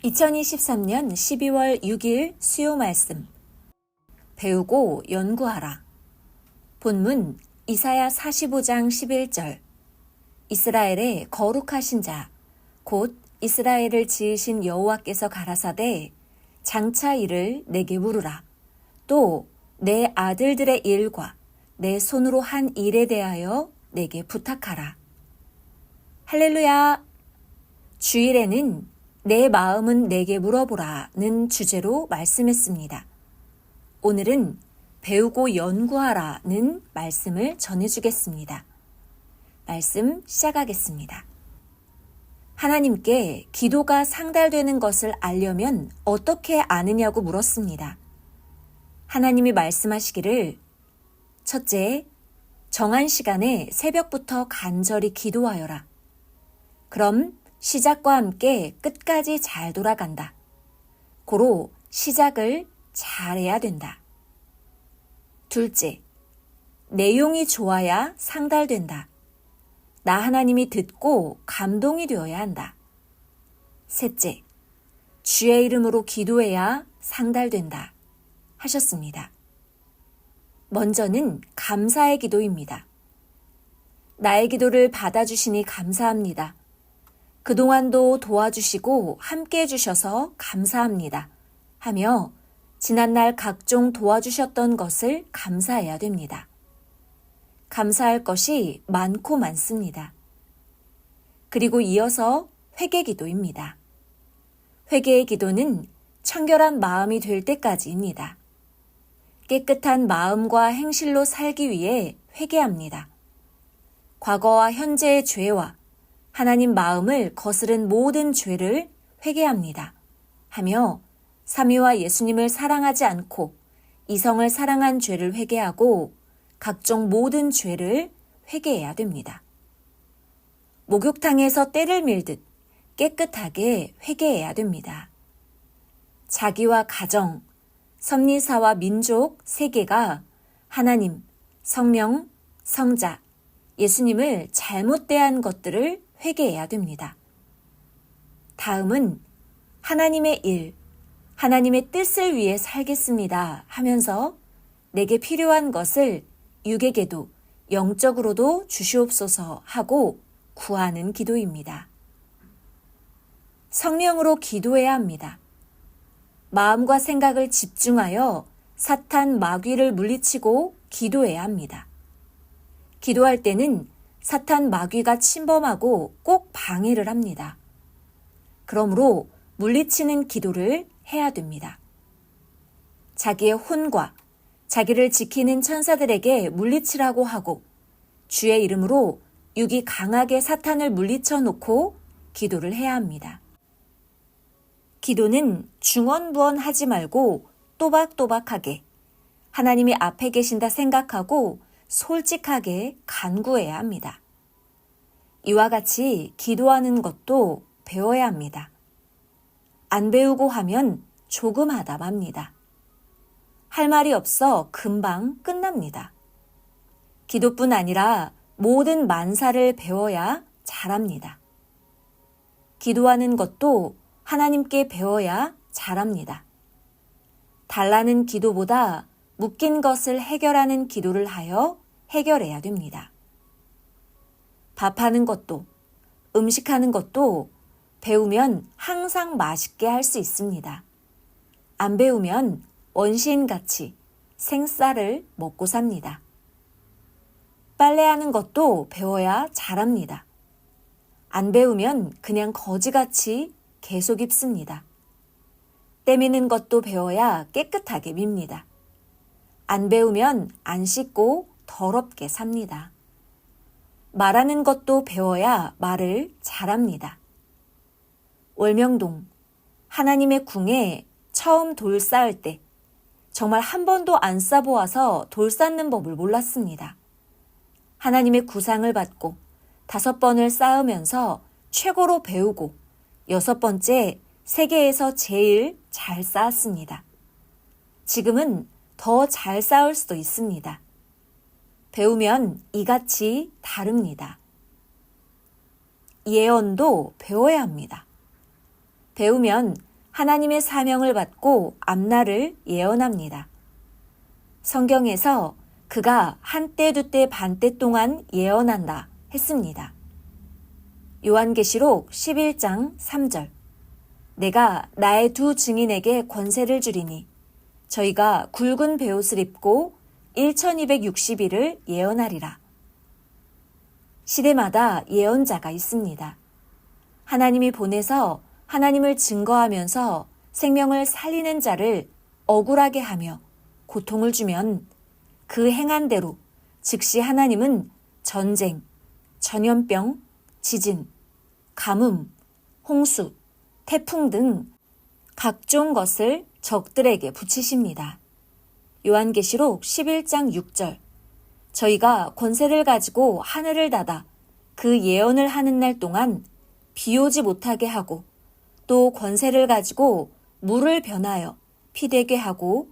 2023년 12월 6일 수요 말씀. 배우고 연구하라. 본문 이사야 45장 11절. 이스라엘의 거룩하신 자, 곧 이스라엘을 지으신 여호와께서 가라사대 장차 일을 내게 물으라. 또 내 아들들의 일과 내 손으로 한 일에 대하여 내게 부탁하라. 할렐루야! 주일에는 내 마음은 내게 물어보라는 주제로 말씀했습니다. 오늘은 배우고 연구하라는 말씀을 전해주겠습니다. 말씀 시작하겠습니다. 하나님께 기도가 상달되는 것을 알려면 어떻게 아느냐고 물었습니다. 하나님이 말씀하시기를 첫째, 정한 시간에 새벽부터 간절히 기도하여라. 그럼 시작과 함께 끝까지 잘 돌아간다. 고로 시작을 잘해야 된다. 둘째, 내용이 좋아야 상달된다. 나 하나님이 듣고 감동이 되어야 한다. 셋째, 주의 이름으로 기도해야 상달된다. 하셨습니다. 먼저는 감사의 기도입니다. 나의 기도를 받아주시니 감사합니다. 그동안도 도와주시고 함께 해주셔서 감사합니다. 하며 지난날 각종 도와주셨던 것을 감사해야 됩니다. 감사할 것이 많고 많습니다. 그리고 이어서 회개 기도입니다. 회개의 기도는 청결한 마음이 될 때까지입니다. 깨끗한 마음과 행실로 살기 위해 회개합니다. 과거와 현재의 죄와 하나님 마음을 거스른 모든 죄를 회개합니다. 하며 삼위와 예수님을 사랑하지 않고 이성을 사랑한 죄를 회개하고 각종 모든 죄를 회개해야 됩니다. 목욕탕에서 때를 밀듯 깨끗하게 회개해야 됩니다. 자기와 가정, 섭리사와 민족 세계가 하나님, 성령, 성자, 예수님을 잘못 대한 것들을 회개해야 됩니다. 다음은 하나님의 일, 하나님의 뜻을 위해 살겠습니다 하면서 내게 필요한 것을 육에게도 영적으로도 주시옵소서 하고 구하는 기도입니다. 성령으로 기도해야 합니다. 마음과 생각을 집중하여 사탄 마귀를 물리치고 기도해야 합니다. 기도할 때는 사탄 마귀가 침범하고 꼭 방해를 합니다. 그러므로 물리치는 기도를 해야 됩니다. 자기의 혼과 자기를 지키는 천사들에게 물리치라고 하고 주의 이름으로 육이 강하게 사탄을 물리쳐 놓고 기도를 해야 합니다. 기도는 중언부언하지 말고 또박또박하게 하나님이 앞에 계신다 생각하고 솔직하게 간구해야 합니다. 이와 같이 기도하는 것도 배워야 합니다. 안 배우고 하면 조금 하다 맙니다. 할 말이 없어 금방 끝납니다. 기도뿐 아니라 모든 만사를 배워야 잘합니다. 기도하는 것도 하나님께 배워야 잘합니다. 달라는 기도보다 묶인 것을 해결하는 기도를 하여 해결해야 됩니다. 밥하는 것도, 음식하는 것도 배우면 항상 맛있게 할 수 있습니다. 안 배우면 원시인같이 생쌀을 먹고 삽니다. 빨래하는 것도 배워야 잘합니다. 안 배우면 그냥 거지같이 계속 입습니다. 때미는 것도 배워야 깨끗하게 밉니다. 안 배우면 안 씻고 더럽게 삽니다. 말하는 것도 배워야 말을 잘합니다. 월명동 하나님의 궁에 처음 돌 쌓을 때 정말 한 번도 안 쌓아보아서 돌 쌓는 법을 몰랐습니다. 하나님의 구상을 받고 5번을 쌓으면서 최고로 배우고 6번째 세계에서 제일 잘 쌓았습니다. 지금은 더 잘 쌓을 수도 있습니다. 배우면 이같이 다릅니다. 예언도 배워야 합니다. 배우면 하나님의 사명을 받고 앞날을 예언합니다. 성경에서 그가 한때 두때 반때 동안 예언한다 했습니다. 요한계시록 11장 3절 내가 나의 두 증인에게 권세를 주리니 저희가 굵은 베옷을 입고 1260일을 예언하리라. 시대마다 예언자가 있습니다. 하나님이 보내서 하나님을 증거하면서 생명을 살리는 자를 억울하게 하며 고통을 주면 그 행한 대로 즉시 하나님은 전쟁, 전염병, 지진, 가뭄, 홍수, 태풍 등 각종 것을 적들에게 붙이십니다. 요한계시록 11장 6절 저희가 권세를 가지고 하늘을 닫아 그 예언을 하는 날 동안 비 오지 못하게 하고 또 권세를 가지고 물을 변하여 피 되게 하고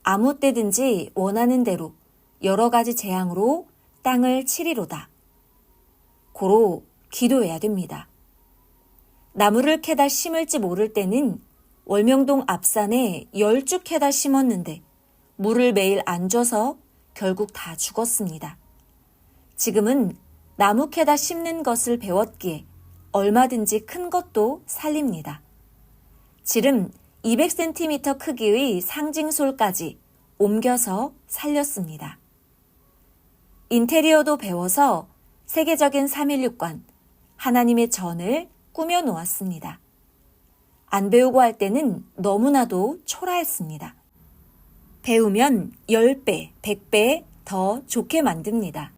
아무 때든지 원하는 대로 여러 가지 재앙으로 땅을 치리로다. 고로 기도해야 됩니다. 나무를 캐다 심을지 모를 때는 월명동 앞산에 10주 캐다 심었는데 물을 매일 안 줘서 결국 다 죽었습니다. 지금은 나무 캐다 심는 것을 배웠기에 얼마든지 큰 것도 살립니다. 지름 200cm 크기의 상징솔까지 옮겨서 살렸습니다. 인테리어도 배워서 세계적인 316관, 하나님의 전을 꾸며 놓았습니다. 안 배우고 할 때는 너무나도 초라했습니다. 배우면 10배, 100배 더 좋게 만듭니다.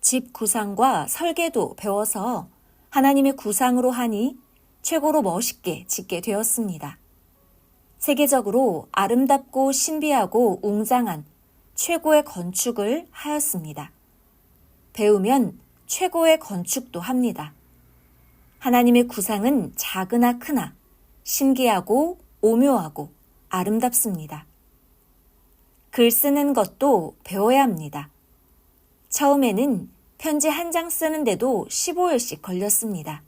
집 구상과 설계도 배워서 하나님의 구상으로 하니 최고로 멋있게 짓게 되었습니다. 세계적으로 아름답고 신비하고 웅장한 최고의 건축을 하였습니다. 배우면 최고의 건축도 합니다. 하나님의 구상은 작으나 크나 신기하고 오묘하고 아름답습니다. 글 쓰는 것도 배워야 합니다. 처음에는 편지 한 장 쓰는데도 15일씩 걸렸습니다.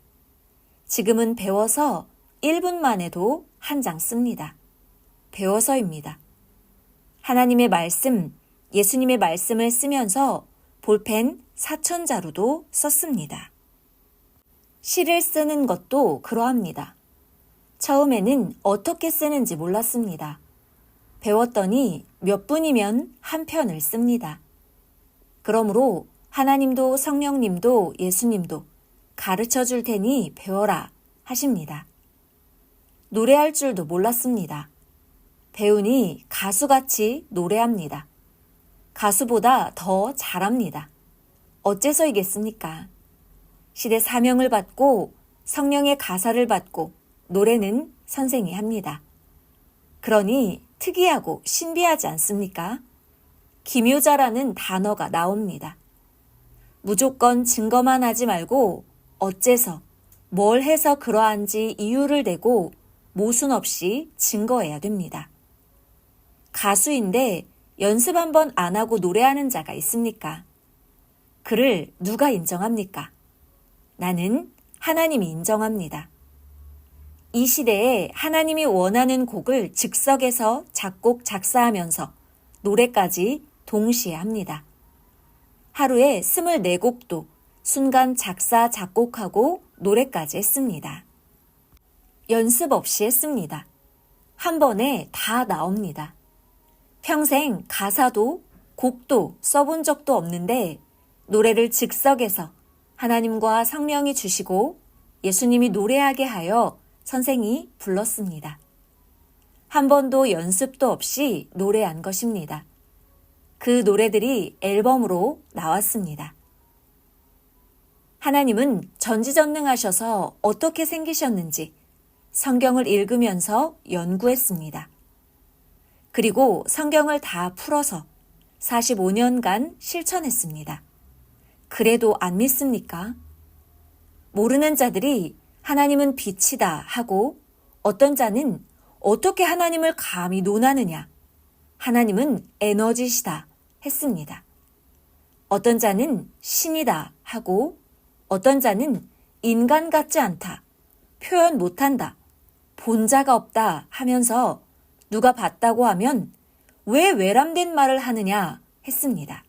지금은 배워서 1분 만에도 한 장 씁니다. 배워서입니다. 하나님의 말씀, 예수님의 말씀을 쓰면서 볼펜 4,000자루도 썼습니다. 시를 쓰는 것도 그러합니다. 처음에는 어떻게 쓰는지 몰랐습니다. 배웠더니 몇 분이면 한 편을 씁니다. 그러므로 하나님도 성령님도 예수님도 가르쳐 줄 테니 배워라 하십니다. 노래할 줄도 몰랐습니다. 배우니 가수같이 노래합니다. 가수보다 더 잘합니다. 어째서이겠습니까? 시대 사명을 받고 성령의 가사를 받고 노래는 선생이 합니다. 그러니 특이하고 신비하지 않습니까? 기묘자라는 단어가 나옵니다. 무조건 증거만 하지 말고 어째서, 뭘 해서 그러한지 이유를 대고 모순 없이 증거해야 됩니다. 가수인데 연습 한번 안 하고 노래하는 자가 있습니까? 그를 누가 인정합니까? 나는 하나님이 인정합니다. 이 시대에 하나님이 원하는 곡을 즉석에서 작곡, 작사하면서 노래까지 동시에 합니다. 하루에 24곡도 순간 작사, 작곡하고 노래까지 했습니다. 연습 없이 했습니다. 한 번에 다 나옵니다. 평생 가사도 곡도 써본 적도 없는데 노래를 즉석에서 하나님과 성령이 주시고 예수님이 노래하게 하여 선생이 불렀습니다. 한 번도 연습도 없이 노래한 것입니다. 그 노래들이 앨범으로 나왔습니다. 하나님은 전지전능하셔서 어떻게 생기셨는지 성경을 읽으면서 연구했습니다. 그리고 성경을 다 풀어서 45년간 실천했습니다. 그래도 안 믿습니까? 모르는 자들이 하나님은 빛이다 하고 어떤 자는 어떻게 하나님을 감히 논하느냐? 하나님은 에너지시다 했습니다. 어떤 자는 신이다 하고 어떤 자는 인간 같지 않다, 표현 못한다, 본 자가 없다 하면서 누가 봤다고 하면 왜 외람된 말을 하느냐 했습니다.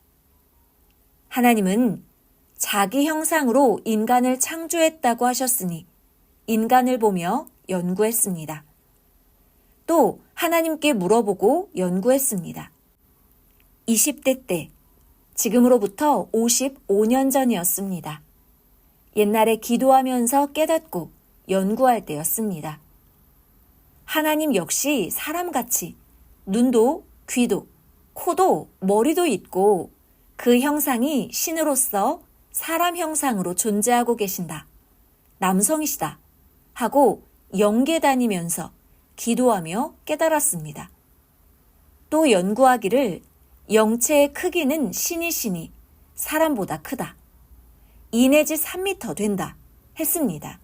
하나님은 자기 형상으로 인간을 창조했다고 하셨으니 인간을 보며 연구했습니다. 또 하나님께 물어보고 연구했습니다. 20대 때, 지금으로부터 55년 전이었습니다. 옛날에 기도하면서 깨닫고 연구할 때였습니다. 하나님 역시 사람같이 눈도 귀도 코도 머리도 있고 그 형상이 신으로서 사람 형상으로 존재하고 계신다. 남성이시다. 하고 영계 다니면서 기도하며 깨달았습니다. 또 연구하기를 영체의 크기는 신이시니 사람보다 크다. 2 내지 3미터 된다. 했습니다.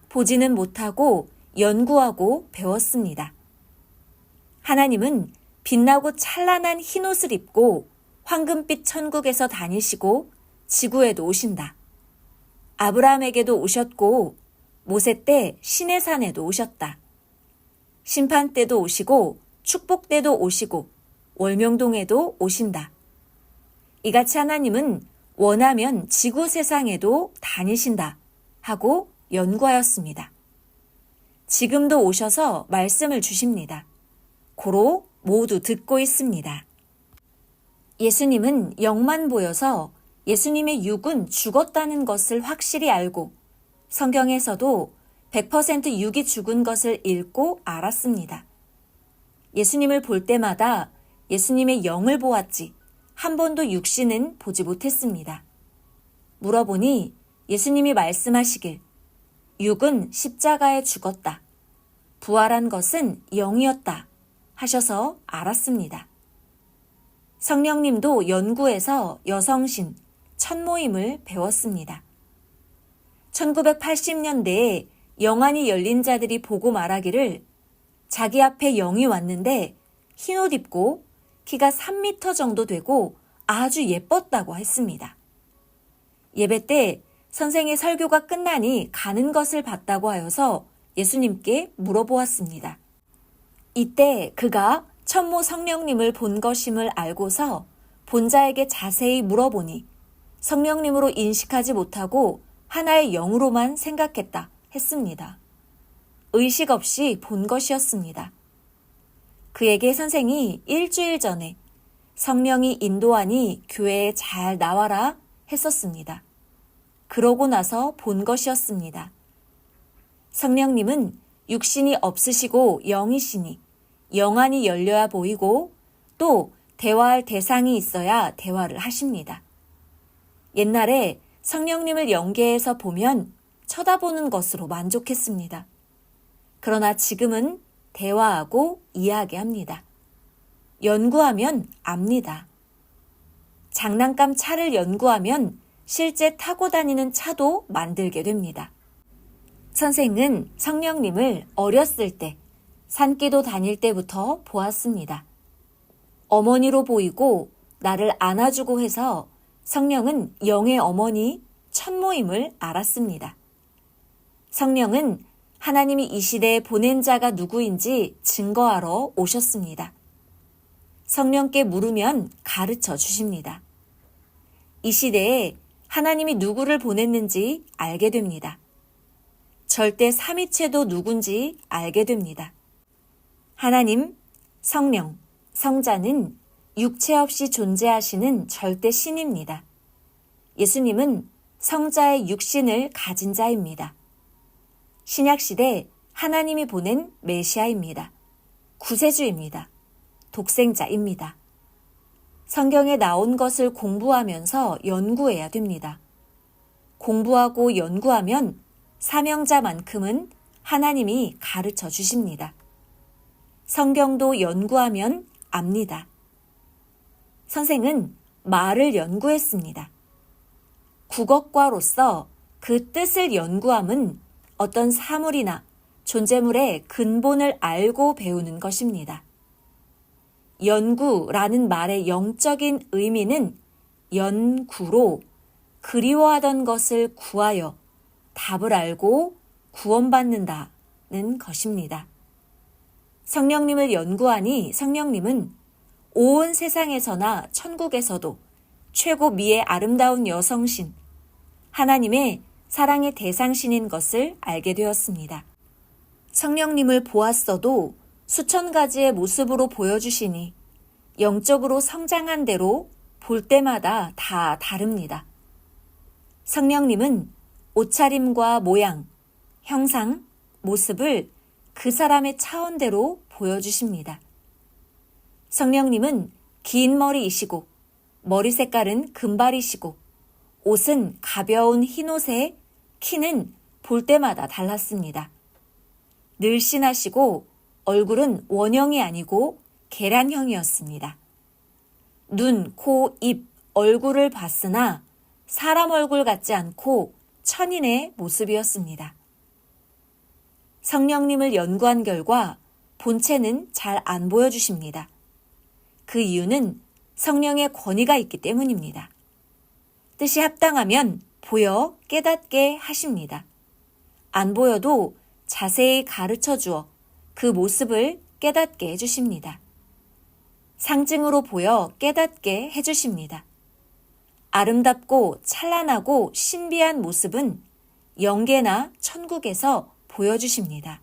보지는 못하고 연구하고 배웠습니다. 하나님은 빛나고 찬란한 흰옷을 입고 황금빛 천국에서 다니시고 지구에도 오신다. 아브라함에게도 오셨고 모세 때 시내산에도 오셨다. 심판 때도 오시고 축복 때도 오시고 월명동에도 오신다. 이같이 하나님은 원하면 지구 세상에도 다니신다 하고 연구하였습니다. 지금도 오셔서 말씀을 주십니다. 고로 모두 듣고 있습니다. 예수님은 영만 보여서 예수님의 육은 죽었다는 것을 확실히 알고 성경에서도 100% 육이 죽은 것을 읽고 알았습니다. 예수님을 볼 때마다 예수님의 영을 보았지 한 번도 육신은 보지 못했습니다. 물어보니 예수님이 말씀하시길 육은 십자가에 죽었다. 부활한 것은 영이었다 하셔서 알았습니다. 성령님도 연구해서 여성신, 천모임을 배웠습니다. 1980년대에 영안이 열린 자들이 보고 말하기를 자기 앞에 영이 왔는데 흰옷 입고 키가 3미터 정도 되고 아주 예뻤다고 했습니다. 예배 때 선생의 설교가 끝나니 가는 것을 봤다고 하여서 예수님께 물어보았습니다. 이때 그가 천모 성령님을 본 것임을 알고서 본자에게 자세히 물어보니 성령님으로 인식하지 못하고 하나의 영으로만 생각했다 했습니다. 의식 없이 본 것이었습니다. 그에게 선생이 일주일 전에 성령이 인도하니 교회에 잘 나와라 했었습니다. 그러고 나서 본 것이었습니다. 성령님은 육신이 없으시고 영이시니 영안이 열려야 보이고 또 대화할 대상이 있어야 대화를 하십니다. 옛날에 성령님을 영계에서 보면 쳐다보는 것으로 만족했습니다. 그러나 지금은 대화하고 이야기합니다. 연구하면 압니다. 장난감 차를 연구하면 실제 타고 다니는 차도 만들게 됩니다. 선생은 성령님을 어렸을 때 산기도 다닐 때부터 보았습니다. 어머니로 보이고 나를 안아주고 해서 성령은 영의 어머니 천모임을 알았습니다. 성령은 하나님이 이 시대에 보낸 자가 누구인지 증거하러 오셨습니다. 성령께 물으면 가르쳐 주십니다. 이 시대에 하나님이 누구를 보냈는지 알게 됩니다. 절대 삼위체도 누군지 알게 됩니다. 하나님, 성령, 성자는 육체 없이 존재하시는 절대 신입니다. 예수님은 성자의 육신을 가진 자입니다. 신약시대 하나님이 보낸 메시아입니다. 구세주입니다. 독생자입니다. 성경에 나온 것을 공부하면서 연구해야 됩니다. 공부하고 연구하면 사명자만큼은 하나님이 가르쳐 주십니다. 성경도 연구하면 압니다. 선생은 말을 연구했습니다. 국어과로서 그 뜻을 연구함은 어떤 사물이나 존재물의 근본을 알고 배우는 것입니다. 연구라는 말의 영적인 의미는 연구로 그리워하던 것을 구하여 답을 알고 구원받는다 된다는 것입니다. 성령님을 연구하니 성령님은 온 세상에서나 천국에서도 최고 미의 아름다운 여성신, 하나님의 사랑의 대상신인 것을 알게 되었습니다. 성령님을 보았어도 수천 가지의 모습으로 보여주시니 영적으로 성장한 대로 볼 때마다 다 다릅니다. 성령님은 옷차림과 모양, 형상, 모습을 그 사람의 차원대로 보여주십니다. 성령님은 긴 머리이시고 머리 색깔은 금발이시고 옷은 가벼운 흰옷에 키는 볼 때마다 달랐습니다. 늘씬하시고 얼굴은 원형이 아니고 계란형이었습니다. 눈, 코, 입, 얼굴을 봤으나 사람 얼굴 같지 않고 천인의 모습이었습니다. 성령님을 연구한 결과 본체는 잘 안 보여주십니다. 그 이유는 성령의 권위가 있기 때문입니다. 뜻이 합당하면 보여 깨닫게 하십니다. 안 보여도 자세히 가르쳐 주어 그 모습을 깨닫게 해주십니다. 상징으로 보여 깨닫게 해주십니다. 아름답고 찬란하고 신비한 모습은 영계나 천국에서 보여주십니다.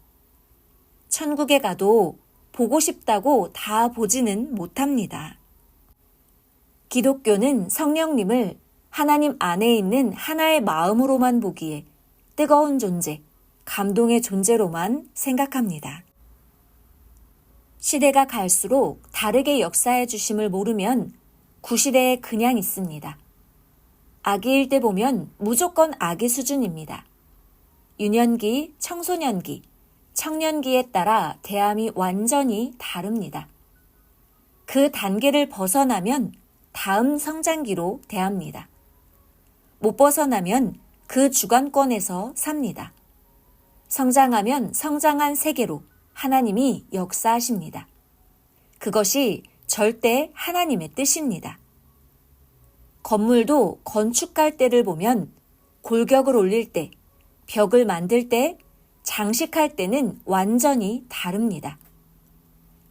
천국에 가도 보고 싶다고 다 보지는 못합니다. 기독교는 성령님을 하나님 안에 있는 하나의 마음으로만 보기에 뜨거운 존재, 감동의 존재로만 생각합니다. 시대가 갈수록 다르게 역사해 주심을 모르면 구시대에 그냥 있습니다. 아기일 때 보면 무조건 아기 수준입니다. 유년기, 청소년기, 청년기에 따라 대함이 완전히 다릅니다. 그 단계를 벗어나면 다음 성장기로 대합니다. 못 벗어나면 그 주관권에서 삽니다. 성장하면 성장한 세계로 하나님이 역사하십니다. 그것이 절대 하나님의 뜻입니다. 건물도 건축할 때를 보면 골격을 올릴 때, 벽을 만들 때, 장식할 때는 완전히 다릅니다.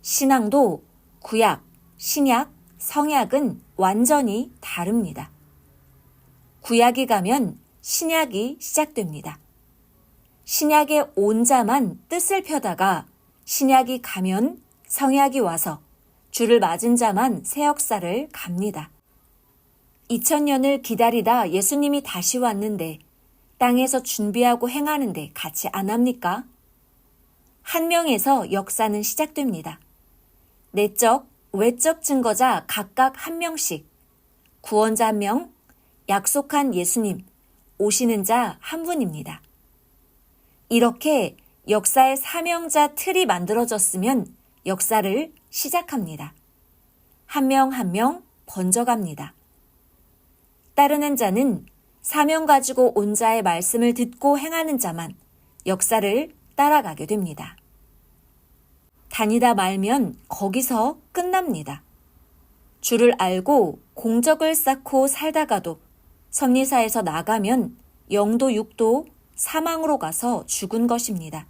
신앙도 구약, 신약, 성약은 완전히 다릅니다. 구약이 가면 신약이 시작됩니다. 신약의 온자만 뜻을 펴다가 신약이 가면 성약이 와서 주를 맞은 자만 새 역사를 갑니다. 2000년을 기다리다 예수님이 다시 왔는데 땅에서 준비하고 행하는데 같이 안 합니까? 한 명에서 역사는 시작됩니다. 내적, 외적 증거자 각각 한 명씩, 구원자 한 명, 약속한 예수님, 오시는 자 한 분입니다. 이렇게 역사의 사명자 틀이 만들어졌으면 역사를 시작합니다. 한 명 한 명 번져갑니다. 따르는 자는 사명 가지고 온 자의 말씀을 듣고 행하는 자만 역사를 따라가게 됩니다. 다니다 말면 거기서 끝납니다. 주를 알고 공적을 쌓고 살다가도 섭리사에서 나가면 영도 육도 사망으로 가서 죽은 것입니다.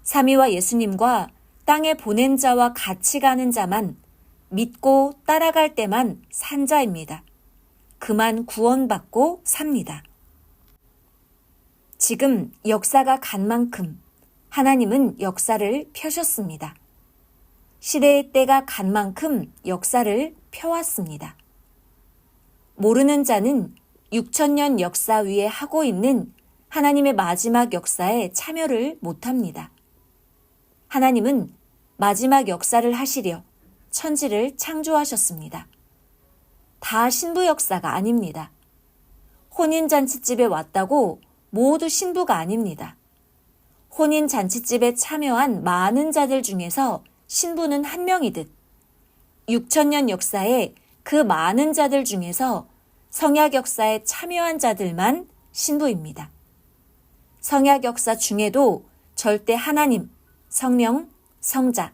삼위와 예수님과 땅에 보낸 자와 같이 가는 자만 믿고 따라갈 때만 산 자입니다. 그만 구원받고 삽니다. 지금 역사가 간 만큼 하나님은 역사를 펴셨습니다. 시대의 때가 간 만큼 역사를 펴왔습니다. 모르는 자는 6000년 역사 위에 하고 있는 하나님의 마지막 역사에 참여를 못합니다. 하나님은 마지막 역사를 하시려 천지를 창조하셨습니다. 다 신부 역사가 아닙니다. 혼인잔치집에 왔다고 모두 신부가 아닙니다. 혼인잔치집에 참여한 많은 자들 중에서 신부는 한 명이듯 6000년 역사에 그 많은 자들 중에서 성약 역사에 참여한 자들만 신부입니다. 성약 역사 중에도 절대 하나님, 성령, 성자,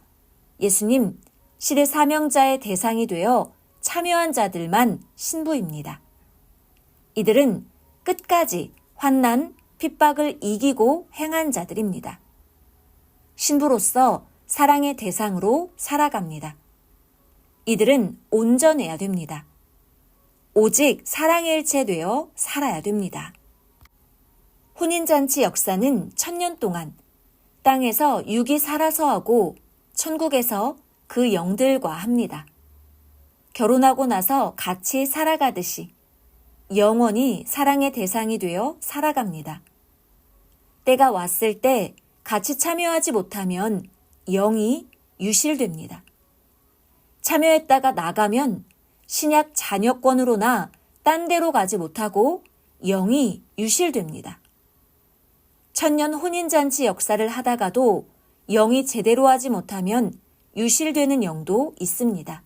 예수님, 시대 사명자의 대상이 되어 참여한 자들만 신부입니다. 이들은 끝까지 환난, 핍박을 이기고 행한 자들입니다. 신부로서 사랑의 대상으로 살아갑니다. 이들은 온전해야 됩니다. 오직 사랑의 일체 되어 살아야 됩니다. 혼인잔치 역사는 1000년 동안 땅에서 육이 살아서 하고 천국에서 그 영들과 합니다. 결혼하고 나서 같이 살아가듯이 영원히 사랑의 대상이 되어 살아갑니다. 때가 왔을 때 같이 참여하지 못하면 영이 유실됩니다. 참여했다가 나가면 신약 자녀권으로나 딴 데로 가지 못하고 영이 유실됩니다. 1000년 혼인잔치 역사를 하다가도 영이 제대로 하지 못하면 유실되는 영도 있습니다.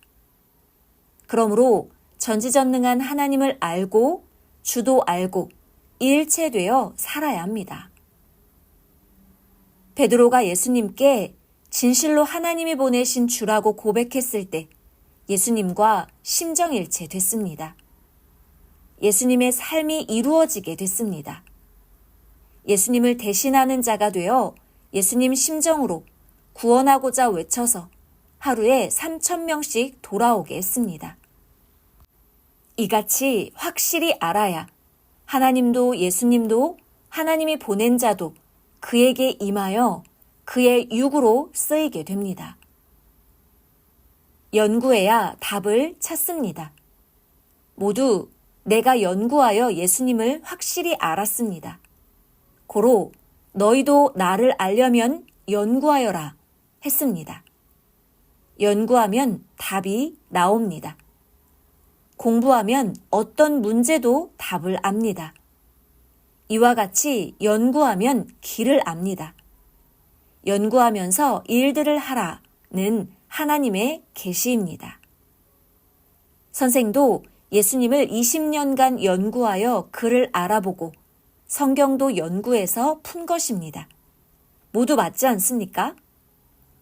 그러므로 전지전능한 하나님을 알고 주도 알고 일체되어 살아야 합니다. 베드로가 예수님께 진실로 하나님이 보내신 주라고 고백했을 때 예수님과 심정일체 됐습니다. 예수님의 삶이 이루어지게 됐습니다. 예수님을 대신하는 자가 되어 예수님 심정으로 구원하고자 외쳐서 하루에 3000명씩 돌아오게 했습니다. 이같이 확실히 알아야 하나님도 예수님도 하나님이 보낸 자도 그에게 임하여 그의 육으로 쓰이게 됩니다. 연구해야 답을 찾습니다. 모두 내가 연구하여 예수님을 확실히 알았습니다. 고로 너희도 나를 알려면 연구하여라 했습니다. 연구하면 답이 나옵니다. 공부하면 어떤 문제도 답을 압니다. 이와 같이 연구하면 길을 압니다. 연구하면서 일들을 하라는 하나님의 계시입니다. 선생도 예수님을 20년간 연구하여 그를 알아보고 성경도 연구해서 푼 것입니다. 모두 맞지 않습니까?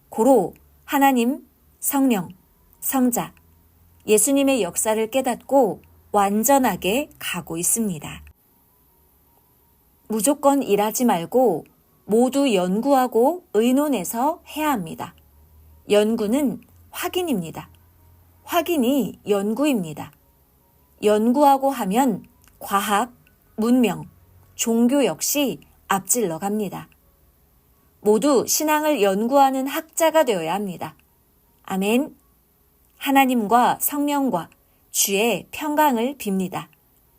고로 하나님, 성령, 성자, 예수님의 역사를 깨닫고 완전하게 가고 있습니다. 무조건 일하지 말고 모두 연구하고 의논해서 해야 합니다. 연구는 확인입니다. 확인이 연구입니다. 연구하고 하면 과학, 문명, 종교 역시 앞질러 갑니다. 모두 신앙을 연구하는 학자가 되어야 합니다. 아멘. 하나님과 성령과 주의 평강을 빕니다.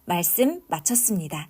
말씀 마쳤습니다.